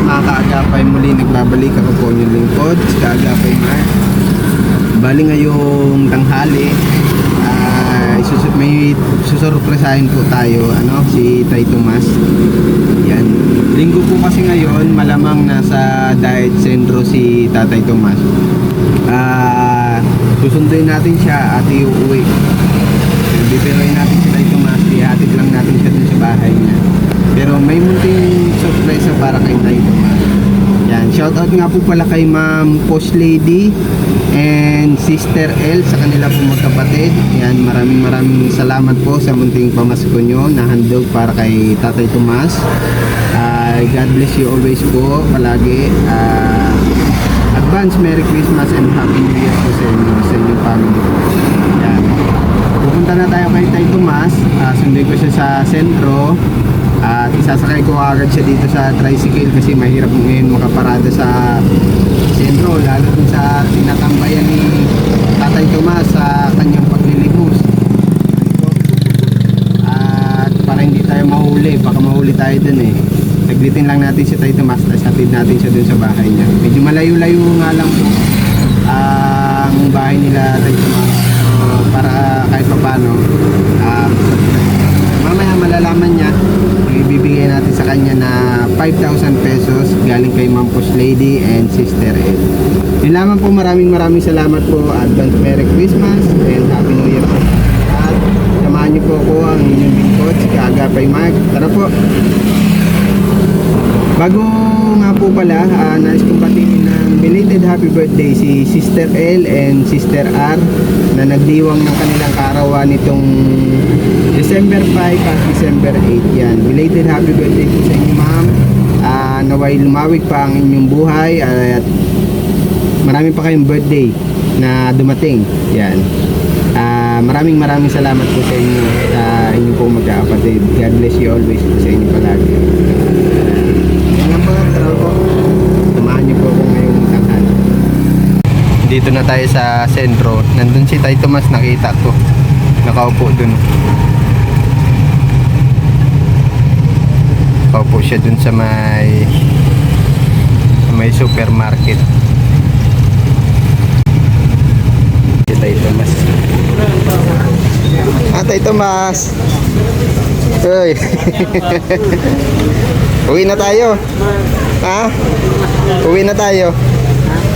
mga kaagapay, muli nagbabalik ako po yung lingkod, si Kaagapay Mark. Bali ngayong tanghali, may susurpresahin po tayo, si Tay Tomas. Yan. Linggo po kasi ngayon, malamang nasa diet sentro si Tatay Tomas. Susunduin natin siya at iuwi. Bibiruin natin si Tay Tomas, ihatid lang natin siya dun sa bahay niya. Pero may munting surprise para kay Tay Tomas. Yan, shoutout nga po pala kay Ma'am Post Lady and Sister L sa kanila po magkapatid. Yan, maraming salamat po sa munting pamasko nyo na handog para kay Tatay Tomas. God bless you always po palagi. Advance Merry Christmas and Happy New Year po sa inyong family. Yan. Pupunta na tayo kay Tay Tomas. Sundin ko siya sa sentro. At isasakay ko agad siya dito sa tricycle kasi mahirap ngayon makaparada sa sentro, lalo dun sa tinatambayan ni Tatay Tomas sa kanyang paglilimos. At para hindi tayo mahuli, baka mahuli tayo dun eh. Saglitin lang natin si Tay Tomas, tapos hatid natin siya dun sa bahay niya. Medyo malayo-layo nga lang po ang bahay nila Tay Tomas, para kahit pa paano mamaya malalaman niya. Ibibigay natin sa kanya na 5,000 pesos galing kay Ma'am Post Lady and Sister Ed. Yun lamang po, maraming salamat po. Advance Merry Christmas and Happy New Year po. At samahan niyo po ako ang inyong lingkod, si Kaagapay Mark. Tara po. Bago nga po pala, nais kong batiin ng belated happy birthday si Sister L and Sister R na nagdiwang ng kanilang kaarawan nitong December 5 at December 8 yan. Belated happy birthday po sa inyo, ma'am. Naway lumawig pa ang inyong buhay at marami pa kayong birthday na dumating. Yan. Maraming salamat po sa inyo, inyo po magkakapatid. God bless you always po sa inyo palagi. Samahan niyo po ako ngayong tanghal. Dito na tayo sa sentro. Nandun si Tay Tomas, nakita ko. Nakaupo dun. Nakaupo siya dun sa may supermarket. Si Tay Tomas. Tay Tomas. Uy. Uwi na tayo. Ha? Uwi na tayo.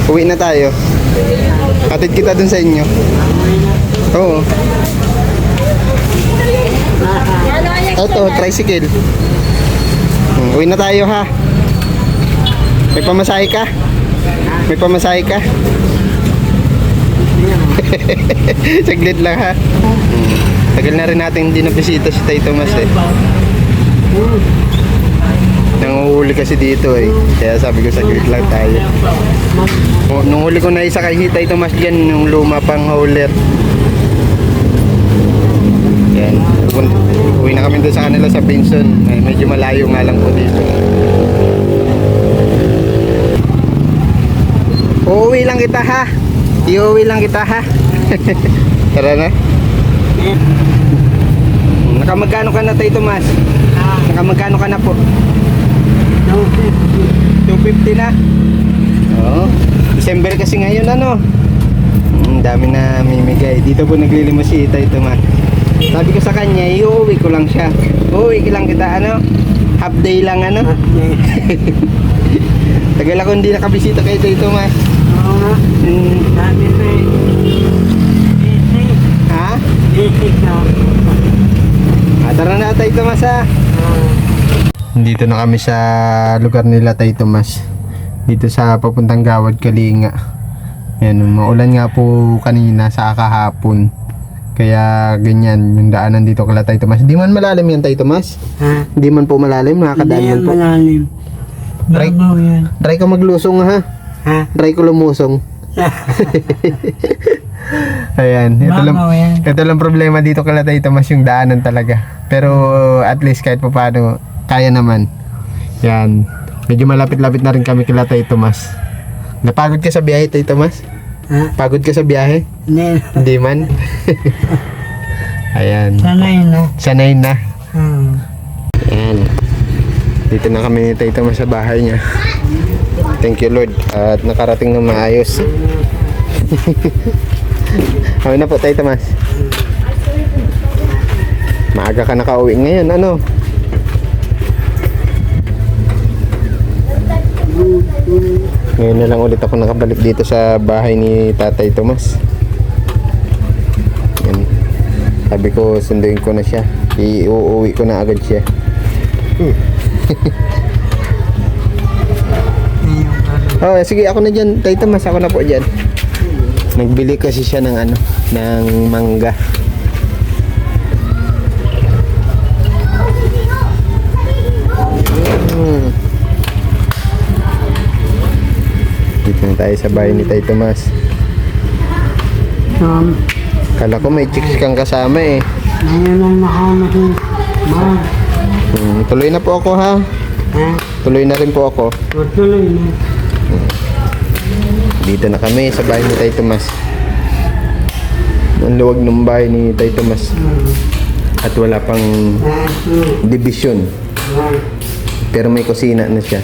Uwi na tayo. Hatid kita dun sa inyo. Oo. Ito, tricycle. Uwi na tayo, ha. May pamasahe ka? May pamasahe ka? Saglit lang, ha. Tagal na rin natin hindi nabisita si Tay Tomas eh. Nanguhuli kasi dito eh. Kaya sabi ko saglit lang tayo. Nung huli ko na isa kay Tay Tomas dyan, yung luma pang hauler. Yan. Uwi na kami doon sa kanila sa Pinson. Medyo malayo nga lang po dito. Uuwi lang kita, ha. Iuwi lang kita, ha. Tara na. Nakamagkano ka na, Tay Tomas? Nakamagkano ka na po? 250 na. Oo. December kasi ngayon, dami na mimigay. Dito po naglilimos si Tay Tomas. Sabi ko sa kanya, iuwi ko lang siya. Uuwi ko lang kita, half day lang, Tagal ako hindi nakabisita kay Tay Tomas. Oo nga. Sabi ko eh. Ha? Basic na. Tara na, Tay Tomas, ha. Dito na kami sa lugar nila, Tay Tomas. Dito sa papuntang Gawad, Kalinga. Yan, maulan nga po kanina sa kahapon. Kaya ganyan yung daanan dito kala Tay Tomas. Hindi man malalim yan, Tay Tomas. Ha? Hindi man po malalim, nakakadaan man po. Hindi yan malalim. Babaw yan. Try ko maglusong, ha. Ha? Try ko lumusong. Ayan, ito lang problema dito kala Tay Tomas, yung daanan talaga. Pero at least kahit pa paano, kaya naman. Yan, medyo malapit-lapit na rin kami kila Tay Tomas. Napagod ka sa biyahe, Tay Tomas? Ha? Pagod ka sa biyahe? Hindi. Hindi man. Ayan. Sanay na. Sanay na. Hmm. Ayan. Dito na kami ni Tita Mas sa bahay niya. Thank you Lord. At nakarating na maayos. Kami na po Tita Mas. Maaga ka nakauwi ngayon, ano? Ngayon na lang ulit ako nakabalik dito sa bahay ni Tatay Tomas. Yan. Sabi ko sunduin ko na siya. Iuuwi ko na agad siya. Oh, sige ako na dyan. Tay Tomas, ako na po dyan. Nagbili kasi siya ng ano, ng mangga. Dito na tayo sa bahay ni Tay Tomas. Kala ko may chicks kang kasama eh. Ngayon lang nakamati. Ma. Tuloy na po ako ha. Ha? Tuloy na rin po ako. Tuloy na. Dito na kami sa bahay ni Tay Tomas. Ang luwag ng bahay ni Tay Tomas. At wala pang division. Pero may kusina na siya.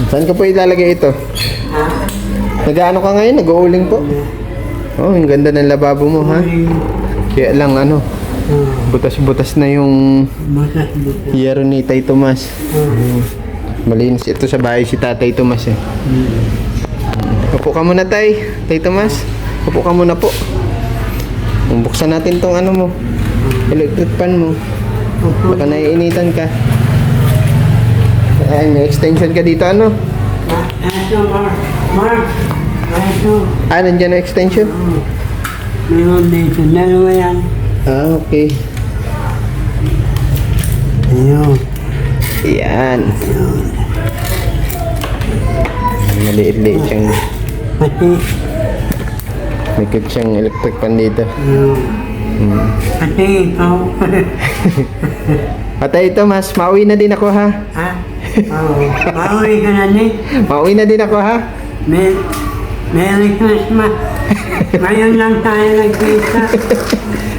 Saan ka po ilalagay ito? Nag-ano ka ngayon? Nag-uuling po? Oh, ang ganda ng lababo mo ha. Kaya lang ano, butas-butas na yung yero ni Tay Tomas. Malinis ito sa bahay si Tatay Tomas eh. Upo ka muna Tay Tomas. Upo ka muna po. Buksan natin tong ano mo, electric fan mo. Baka naiinitan ka. Ay, may extension ka dito ano? Ito, Mark. Ito. Ah, nandiyan ang extension? Meron dito. Dalawa yan. Ah, okay. Ayun. Yan. Maliit-liit siyang, Pati. may kit siyang electric fan dito. Pati ikaw. Patay Tomas, mauwi na din ako ha. Ha? Oo. Pauwi ka na din. Mauwi na din ako ha. Merry Christmas. Ngayon lang tayo nagkita.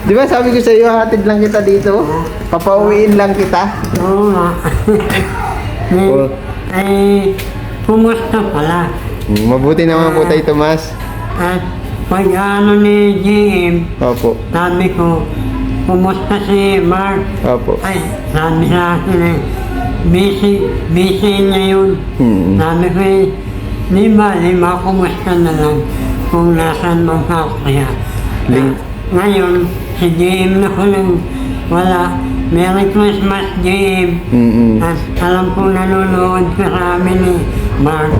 Di ba sabi ko sa iyo, hatid lang kita dito. Papauwiin lang kita. Oo nga. Oh. Kumusta pala? Mabuti naman po Tay Tomas. At pag ano ni JM, Opo. sabi ko, kumusta si Mark? Opo. Ay, sabi sa akin eh, busy niya yun. Sabi ko eh, lima, kumusta na lang kung nasan mo ka kaya. Ngayon, si JM na ko lang, wala. Merry Christmas, JM. At alam ko nanonood ka sa amin ni Mark.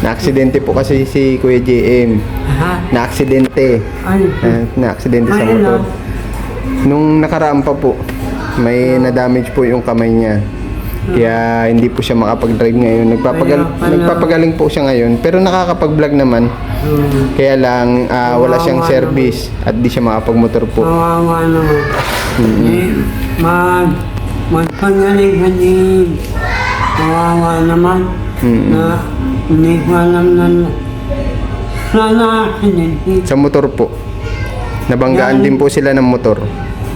Na-aksidente po kasi si Kuya JM. Ha? Na-aksidente. Ay, Na-aksidente sa Ayun motor. Nung nakaraan pa po, may na-damage po yung kamay niya. Kaya hindi po siya makapag-drive ngayon. Nagpapagaling po siya ngayon. Pero nakakapag-vlog naman. Kaya lang wala siyang service at di siya makapag-motor po. kawawa naman. Magpagaling ka din. Kawawa naman. Na hindi ko alam na sana aksidente. Sa motor po. Nabanggaan din po sila ng motor.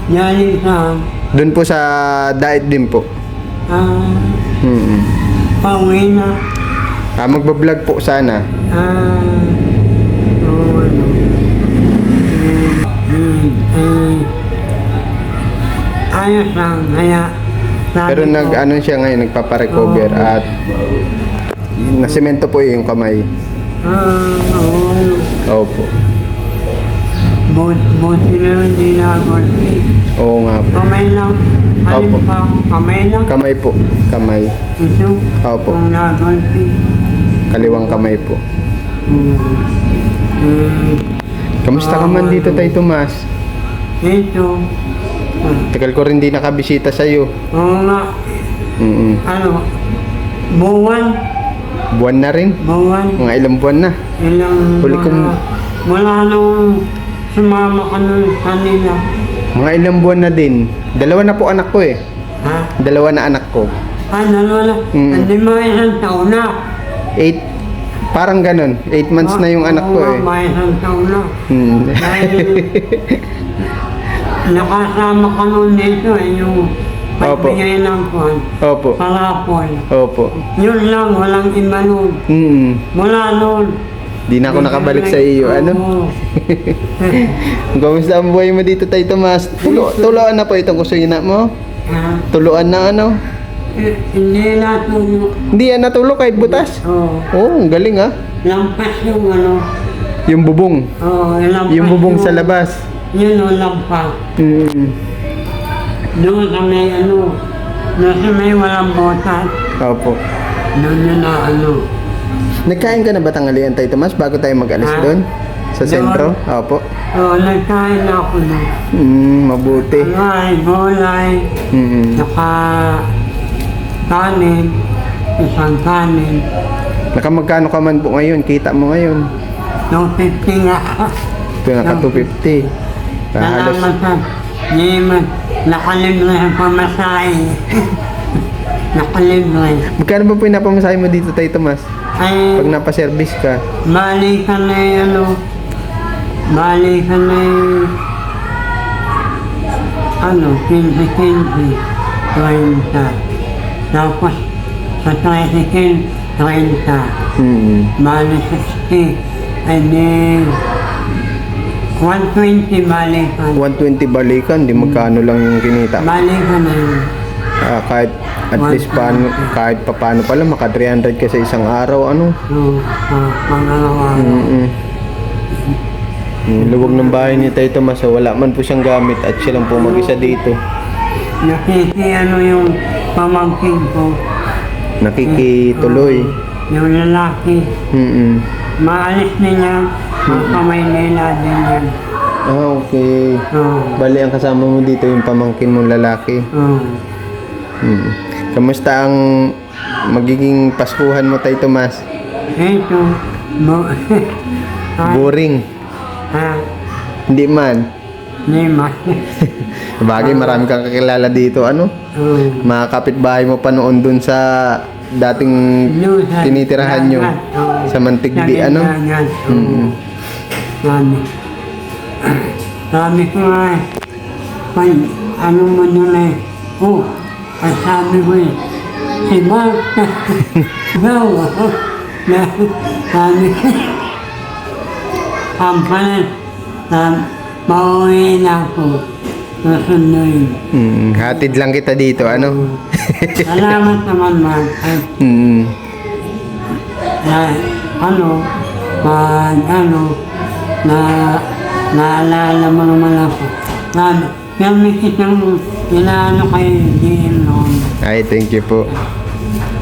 Galing sa Doon po sa diet din po. pauwi na. Magbablog po sana. Oo, ano. Ayos lang, kaya sabi Pero ko, nag-ano siya ngayon, nagpaparecover at nasemento po yung kamay. oo, Opo. buti na hindi na golfing. Oo nga po. Kamay lang. Opo. Alin pa ako? Kamay lang. Kamay po. Kamay. Ito. Opo. Kung na-golfing. Kaliwang kamay po. Kamusta ka man dito, Tay Tomas? Ito. Tagal ko rin di nakabisita sa'yo. Oo nga. Ano? Buwan. Buwan na rin. Buwan. Mga ilang buwan na. Ilang Huli ko- wala nung sumama ka nun kanila. Mga ilang buwan na din. Dalawa na po anak ko eh. Ha? Dalawa na anak ko. Wala. Hindi mo isang taon na. 8, parang ganun. 8 months na yung anak ko eh. May isang taon na. Dahil nakasama ka nun dito eh, yung pagbigay ng kwan, Opo. parapol. Opo. Yun lang, walang iba nun. Mula nun. Di na ako nakabalik sa iyo. Ano? Oo. Kamusta ang buhay mo dito, Tay Tomas? Tuluan na po itong kusina mo? Ah, Tuluan na ano? hindi natulog. Hindi yan natulog kahit butas? Oo. Oo, ang galing ah. Lampas yung ano. Yung bubong. Oo, lampas Yung bubong sa labas. Yun o, lampas. Doon sa may ano. Doon sa may walang botas. Opo. Doon yun na ano. Nagkain ka na ba tanghalian, Tay Tomas, bago tayo mag-alis Ah. doon? Sa sentro? Opo. Oo, nagkain ako na. Mabuti. Ano ay, gulay. Saka kanin. Isang kanin. Nakamagkano ka man po ngayon? Kita mo ngayon? 250 nga. Ito naka 250. Halos. Salamat sa di man. Nakalibre ang pamasahe. Nakalibre. Magkano ba po pinapamasahe mo dito, Tay Tomas? Ay, Pag napaservice ka? bali ka na ano. Bali ka na ano, 15-15. 30. Tapos, sa tricycle, 30. Bali 60. And then, 120 balikan. 120 balikan, di magkano lang yung kinita. Balikan na yun. Kahit at least paano, kahit paano pala, maka 300 ka sa isang araw, ano? So, pangalawa. Luwag ng bahay ni Tay Tomas, wala man po siyang gamit at siya lang po mag-isa dito. Ano yung pamangkin ko. Nakikituloy. Yung lalaki. Maalis na niya. Magpamaynila din yan. Okay. Bali, ang kasama mo dito yung pamangkin mong lalaki. Kamusta ang magiging Paskuhan mo, Tay Tomas? Ito. Boring. Hindi man. Lima. Bagay, marami kang kakilala dito. Ano? Mga kapitbahay mo pa noon dun sa dating tinitirahan nyo. Sa Mantigdi, ano? Sabi ko nga, ano mo nyo na ay sabi ko si Mark, sabi ko, kampanan, mauwi na ako, susunduin. Hatid lang kita dito, ano? Salamat naman, Mark. Naalala mo naman ako. Yung may kitang inaano kayo din noon. Ay, thank you po.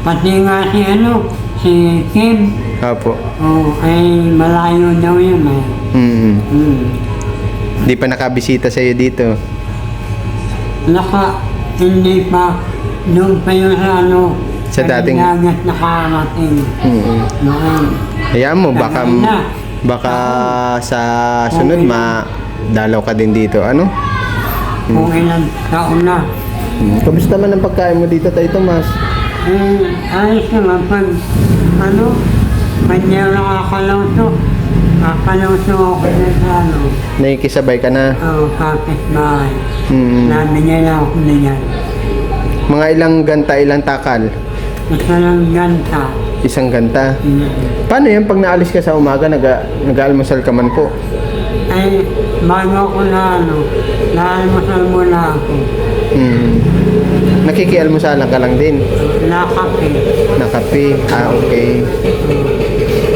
Pati nga si Kim. Opo. Ay malayo daw yun eh. Di pa nakabisita sa'yo dito? Hindi pa. Doon pa yung Sa dating- dagat nakarating. Noon. Hayaan mo, baka sa sunod dalaw ka din dito, ano? Kung ilang taon na. Kamusta man ang pagkain mo dito, Tay Tomas? Ayos naman pag medyo nakakalawso. Nakakalawso ako na sa Nakikisabay ka na? kapit bahay. Mm. Nabigyan na ako niyan. Mga ilang ganta, ilang takal? Isa lang ganta. Isang ganta? Paano yan pag naalis ka sa umaga, nag-aalmusal ka man po? Ay, bago ako naalmusal muna ako. Nakikialmusalan ka lang din? Nakape. Nakape? Okay.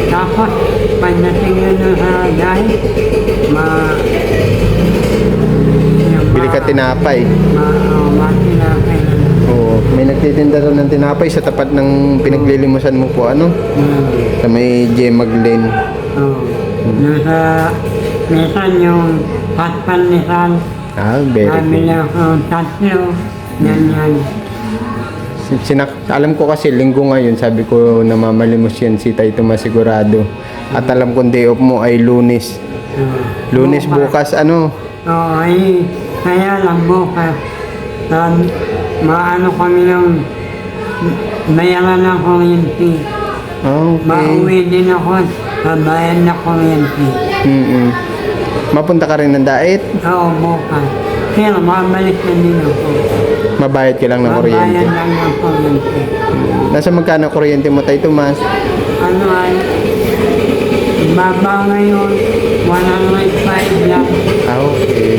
Tapos, pagdating yun sa dahil, Bili ka tinapay? tinapay na. Oo. May nagtitinda rin ng tinapay sa tapat ng pinaglilimusan mo po, ano? Sa may J. Maglen. Minsan yung patpanisan, Very sabi good. na ako tatlo, yan. Alam ko kasi linggo ngayon, sabi ko namamalimos yan si Tay Tomas sigurado. At alam kong day off mo ay Lunes. Lunes bukas, ano? Ay, kaya lang bukas. Maano kami ng bayaran ng kuryente. Okay. Mauwi din ako, babayan na kuryente. Mapunta ka rin ng Daet? Oo, bukas. Pero mabalik na din ako. Mabayad ka lang ng kuryente. Babayan lang ng kuryente. Nasa magkano kuryente mo tayo, Tomas? Ano ay, baba ngayon, 105 lang. Ah, okay.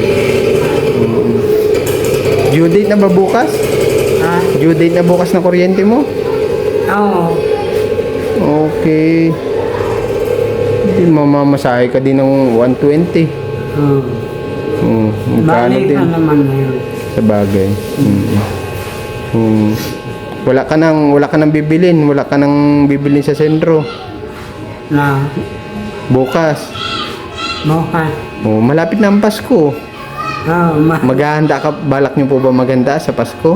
Due date na ba bukas? Ha? Due date na bukas na kuryente mo? Oo. Okay. Hindi mamamasahe ka din ng 120. Magkano Balik din? ka naman ngayon. Sa bagay. Wala ka nang bibilin. Wala ka nang bibilin sa sentro. Na, Bukas. bukas. Malapit na ang Pasko. Oo, Maghahanda ka. Balak niyo po ba maghanda sa Pasko?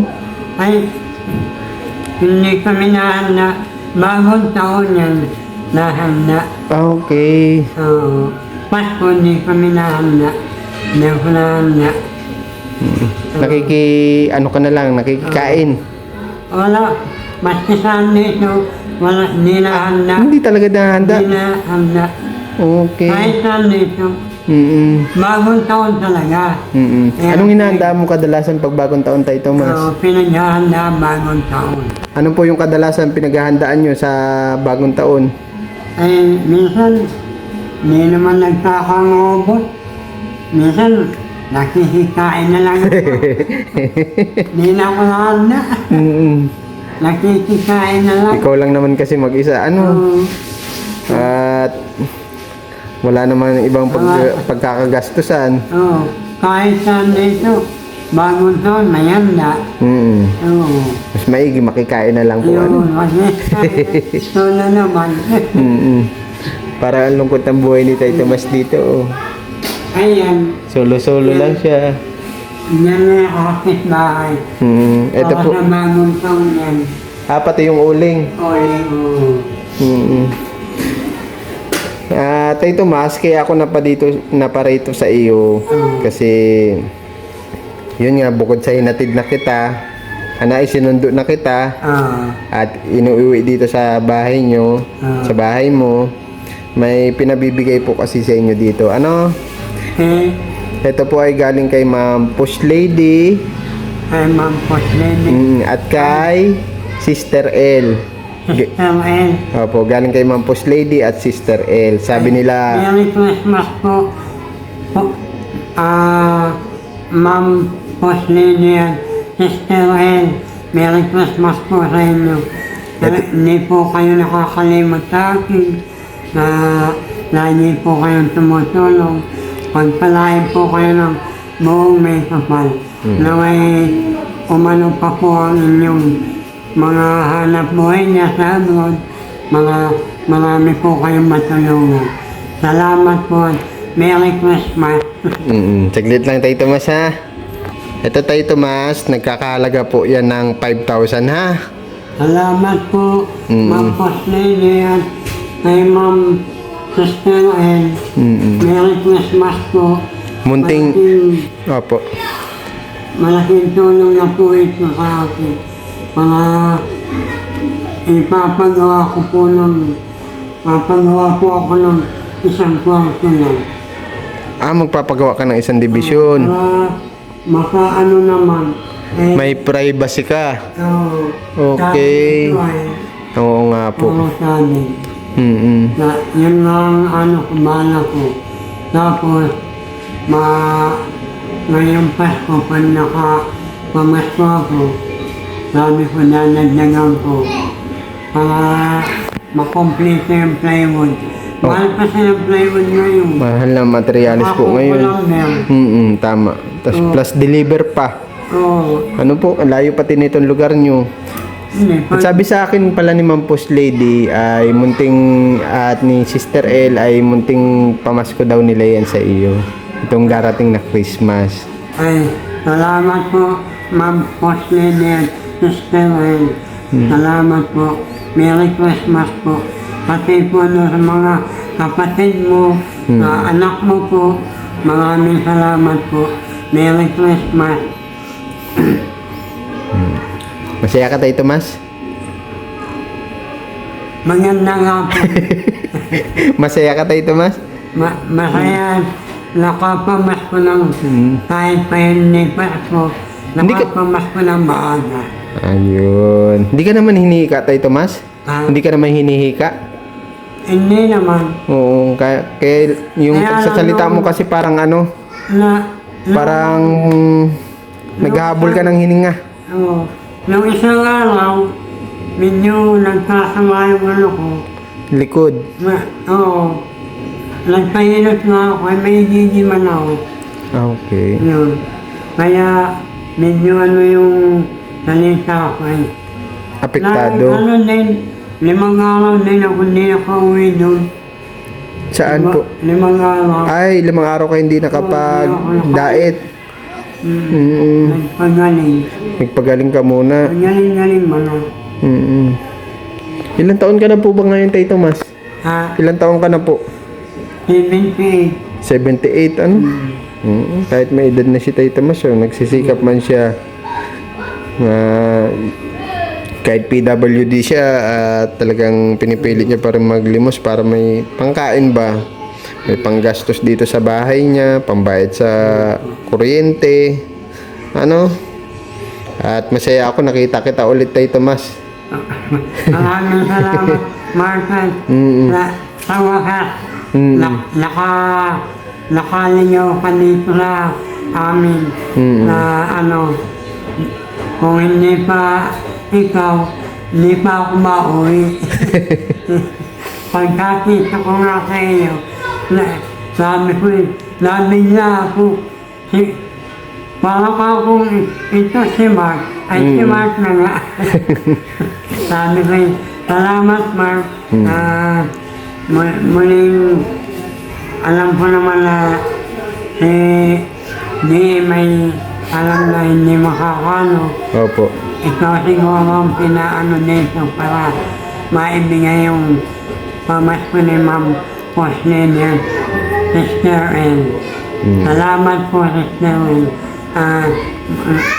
ay, hindi kami nahanda. Bagong taon yan, nahanda. Ah, okay. Oo. Pasko, hindi kami nahanda. Hindi ko nahanda. Ano ka na lang, nakikikain. Wala. Maski saan dito, wala, hindi nahanda. Hindi talaga nahanda. Hindi nahanda. Okay. Kahit saan dito, Mm-mm. bagong taon talaga. Mm-mm. Anong hinahanda mo kadalasan pag bagong taon tayo, Tomas? Oo, pinaghahanda bagong taon. Ano po yung kadalasan pinaghahandaan nyo sa bagong taon? Ay, minsan, hindi naman nagkakangobot. Minsan, nakikikain na lang ako. Hindi na ako nahanda. Mm-mm. Nakikikain na lang. Ikaw lang naman kasi mag-isa. Oo. At wala naman ibang pagkakagastusan. Oo. Kahit saan dito, bagong taon, may handa. Mm. Oo. Mas maigi, makikain na lang po. Ano? Yun, kasi ito na naman. Mm-mm. Para ang lungkot ng buhay ni Tay Tomas dito. Oh. Ayan, Solo-solo lang siya. yan na yung kapit bahay. Ito po. Sa bagong taon yan. Pati yung uling. Oo. Tay Tomas, kaya ako naparito sa iyo. Kasi, yun nga, bukod sa hinatid na kita, isinundo na kita, at inuwi dito sa bahay nyo, sa bahay mo, may pinabibigay po kasi sa inyo dito. Ano? Eh, Ito po ay galing kay Ma'am Push Lady, ay Ma'am Poslene. at kay Sister L. Opo, galing kay Ma'am Push Lady at Sister L. Sabi nila, Merry Christmas po. Ma'am Poslene yan. Sister L, Merry Christmas po sa inyo. Hindi po kayo nakakalimot sa akin. Lagi po kayong tumutulong. Pagpalain po kayo ng buong may kapal. Na may umano pa po ang inyong mga hanap buhay niya sa abroad. Marami po kayong matulungan. Salamat po. Merry Christmas. Saglit lang Tay Tomas ha. Ito Tay Tomas, nagkakahalaga po yan ng 5,000 ha. Salamat po, Ma'am Poslene at kay Ma'am Sister L. Merry Christmas po. Munting, opo. Malaking tulong na po ito sa akin. Mga ipapagawa ko po papagawa po ako ng isang kwarto lang. Magpapagawa ka ng isang dibisyon. Para makaano naman. May privacy ka. Okay. Okay. Oo nga po. Oo, sabi. Na, yun lang ano, kumala ko. Tapos, ngayong Pasko, pag nakapamasko ako, sabi ko, nanagdagan ko para makomplete yung plywood. Mahal kasi yung plywood ngayon. Mahal na materialis po ngayon. Tama. Tapos plus deliver pa. Oo. Ano po, ang layo pati nitong lugar nyo. At sabi sa akin pala ni Ma'am Post Lady ay munting at ni Sister L ay munting pamasko daw nila yan sa iyo. Itong darating na Christmas. Ay, salamat po, Ma'am Poslene at Sister L. Salamat po. Merry Christmas po. Pati po sa mga kapatid mo, anak mo po, maraming salamat po. Merry Christmas. Masaya ka Tay Tomas? Maganda nga po. Masaya ka Tay Tomas? Masaya. Nakapamas ko ng kahit pa hindi pa ako. Hindi ka... Nakapamasko ng maaga. Ayun. Hindi ka naman hinihika, Tay Tomas? Ha? Hindi ka naman hinihika? Hindi naman. Oo, kaya yung Kaya pagsasalita lang mo kasi parang ano, parang naghahabol ka ng hininga. Oo. Nung isang araw, medyo nagkasama yung ano ko. Likod. Oo. Nagpahilot nga ako, may didiman ako. Ah, okay. Yun. Kaya medyo ano yung salita ko eh. Apektado. Ano din, 5 araw din ako hindi nakauwi doon. Saan po? 5 araw. Ay, 5 araw ka hindi nakapag-diet. Nagpagaling. Nagpagaling ka muna. Galing-galing mo na. Ilang taon ka na po ba ngayon, Tay Tomas? Ha? Ilang taon ka na po? 78. 78, ano? Kahit may edad na si Tay Tomas, nagsisikap man siya. Kahit PWD siya, talagang pinipilit niya para maglimos para may pangkain ba. May panggastos dito sa bahay niya, pambayad sa kuryente. Ano? At masaya ako nakita kita ulit, Tay Tomas. Maraming salamat, Marcel. Sa wakas, nakalingaw ka dito sa amin. Na ano, kung hindi pa ikaw, hindi pa ako mauwi. Pagkakita ko nga sa iyo, sabi ko nabigla ako. Parang akong ito si Mark, ay si Mark na nga. Sabi ko, salamat Mark. Muling alam ko naman na di may alam na hindi makakano. Opo. Ikaw siguro ang pinaano nito para maibigay yung pamasko ni Ma'am Posleder, Sister L. Salamat po, Sister L.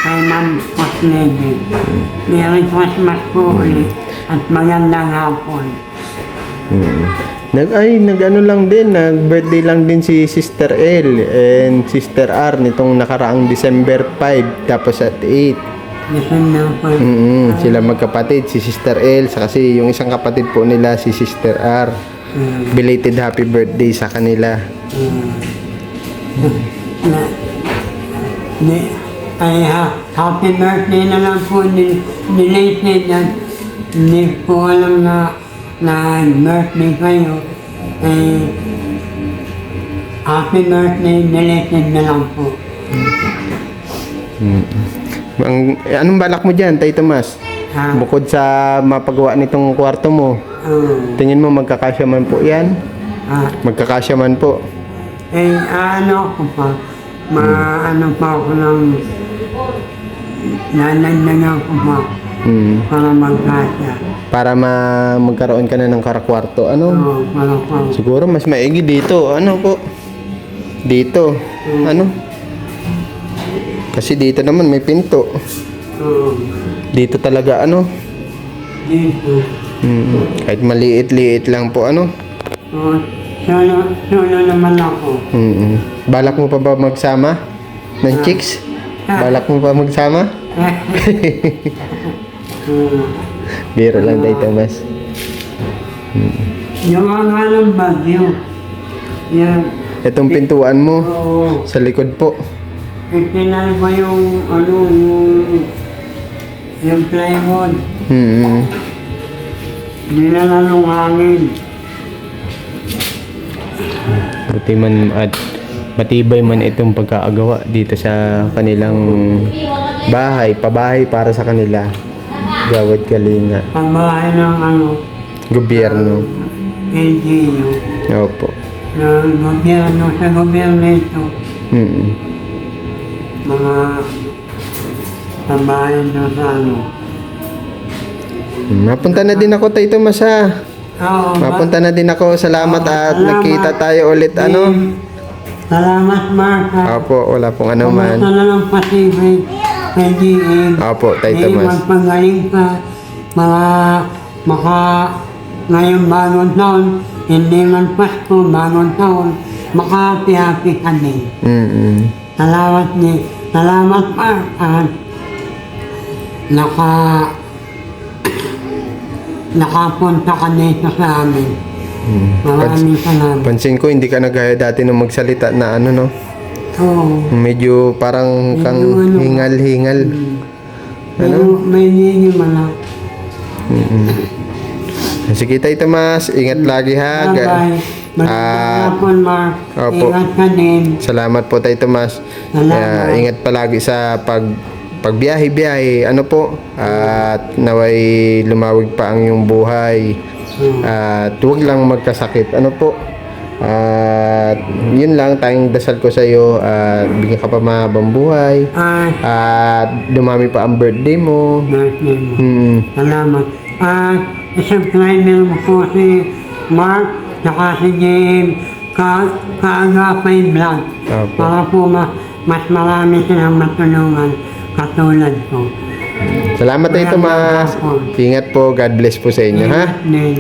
Kay Ma'am Posleder. Merry Christmas po ulit at magandang hapon. Nag-ano lang din, nag-birthday lang din si Sister L and Sister R nitong nakaraang December 5 tapos at 8. December po. Sila magkapatid, si Sister L sa kasi yung isang kapatid po nila si Sister R. Belated happy birthday sa kanila. Happy birthday na lang po nilated at hindi po alam na birthday kayo. Happy birthday, nilated na lang po. Anong balak mo dyan, Tay Tomas? Bukod sa mapagawa nitong kwarto mo, tingin mo magkakasya man po yan? Magkakasya man po? Ano ko pa, maano pa ako ng nanagdagan ko pa para magkasya. Para magkaroon ka na ng karakwarto, ano? Oo, para pa. Siguro mas maigi dito, ano po? Dito, ano? Kasi dito naman may pinto. Dito talaga, ano? Dito. Kahit maliit-liit lang po, ano? Solo naman ako. Balak mo pa ba magsama ng chicks? Balak mo pa magsama? Biro lang, Tay Tomas. Yung mga ng bagyo. Yan. Itong pintuan mo Oo. sa likod po. Itinal ba yung ano, yung plywood. Dinala ng hangin. Buti man at matibay man itong pagkaagawa dito sa kanilang bahay, pabahay para sa kanila. Gawad Kalinga. Pambahay ng ano, Gobyerno. LGU. Opo. Ng gobyerno sa gobyerno ito. Mga pambahay doon sa ano. Mapunta na din ako, Tay Tomas, ha? Oo. Mapunta na din ako. Salamat at Salamat. nakita tayo ulit, ano? Salamat, Mark. Opo, wala pong ano man. Kamusta na lang Pacific, PGM. Opo, Tay Tomas. Magpagaling ka. Ngayong bagong taon, hindi man Pasko, bagong taon, maka-happy-happy ka din. Salamat, Mark. At nakapunta ka dito sa amin. Maraming salamat. Pansin ko, hindi ka nagaya dati nung magsalita na ano, no? Oo. Medyo parang kang Medyo ano. hingal-hingal. May niniwala. Sige tayo, Tomas. Ingat lagi ha. Bye-bye. At Magandang Mark. Opo. Ingat ka din. salamat po tayo, Tomas. Salamat. Ingat palagi sa pagbiyahe-biyahe. Ano po? At naway lumawig pa ang iyong buhay. At huwag lang magkasakit. Ano po? At yun lang, tayong dasal ko sa iyo. At bigyan ka pa mahabang buhay. At dumami pa ang birthday mo. Birthday mo. Hmm. Salamat. At isubscribe mo po si Mark saka si James Kaagapay Vlog. Opo. Para po mas marami silang matulungan katulad ko. Salamat tayo, Tomas. Ingat po. God bless po sa inyo, ha? Ingat din.